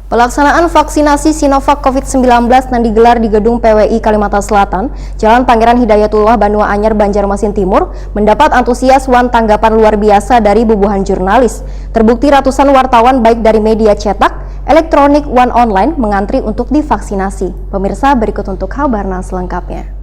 Pelaksanaan vaksinasi Sinovac COVID-19 yang digelar di Gedung PWI Kalimantan Selatan, Jalan Pangeran Hidayatullah, Banua Anyar, Banjarmasin Timur, mendapat antusias tanggapan luar biasa dari bubuhan jurnalis. Terbukti ratusan wartawan baik dari media cetak, elektronik, online mengantri untuk divaksinasi. Pemirsa, berikut untuk kabarnya selengkapnya.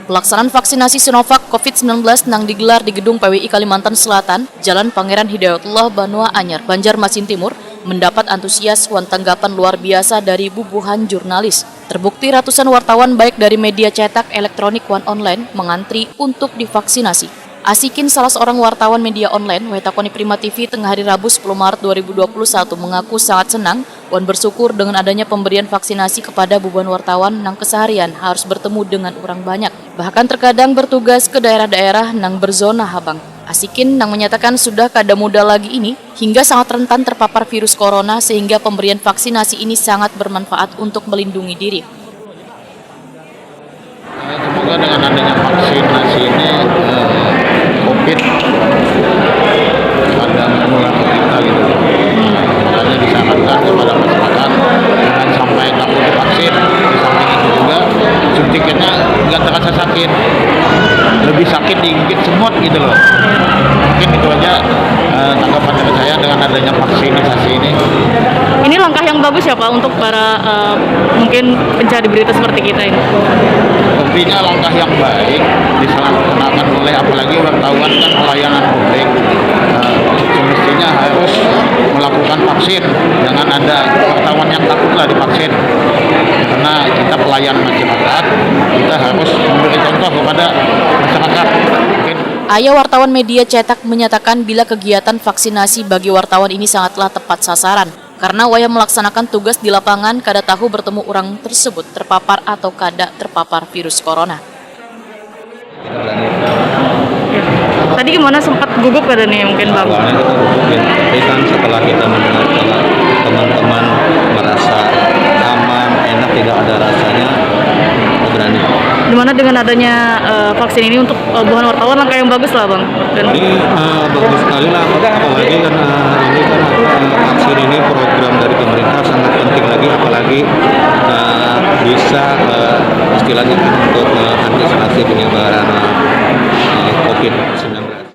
Pelaksanaan vaksinasi Sinovac COVID-19 yang digelar di Gedung PWI Kalimantan Selatan, Jalan Pangeran Hidayatullah, Banua Anyar, Banjarmasin Timur, mendapat antusias tanggapan luar biasa dari bubuhan jurnalis. Terbukti ratusan wartawan baik dari media cetak, elektronik, online mengantri untuk divaksinasi. Asikin, salah seorang wartawan media online, Wetakoni Prima TV, tengah hari Rabu 10 Maret 2021 mengaku sangat senang dan bersyukur dengan adanya pemberian vaksinasi kepada bubuhan wartawan yang keseharian harus bertemu dengan orang banyak. Bahkan terkadang bertugas ke daerah-daerah yang berzona habang. Asikin yang menyatakan sudah kada muda lagi ini hingga sangat rentan terpapar virus corona sehingga pemberian vaksinasi ini sangat bermanfaat untuk melindungi diri. Semoga dengan adanya vaksinasi ini COVID pada menular ke kita gitu. Makanya disarankan kepada masyarakat jangan sampai takut divaksin. Di samping itu juga suntikannya nggak terasa sakit, lebih sakit digigit semut gitu loh. Mungkin itu aja tanggapan dari saya dengan adanya vaksinasi ini. Ini langkah yang bagus ya Pak untuk para mungkin pencari berita seperti kita ini. Tentunya langkah yang baik dilaksanakan oleh apalagi wartawan kan pelayanan publik. Semestinya harus melakukan vaksin, jangan ada wartawan yang takutlah divaksin. Karena kita pelayan masyarakat, kita harus memberi contoh kepada masyarakat. Ayah wartawan media cetak menyatakan bila kegiatan vaksinasi bagi wartawan ini sangatlah tepat sasaran. Karena waya melaksanakan tugas di lapangan, kada tahu bertemu orang tersebut terpapar atau kada terpapar virus corona. Tadi gimana, sempat gugup kada nih mungkin Bang? Awalnya kita gugupin, tapi kan setelah kita mendengar teman-teman merasa aman, enak, tidak ada rasanya, kita berani. Dimana dengan adanya vaksin ini untuk bubuhan wartawan langkah yang bagus lah Bang? Ini bagus sekali lah, apalagi kan ini kan vaksin ini program dari pemerintah sangat penting lagi, apalagi bisa istilahnya untuk antisipasi penyebaran COVID-19.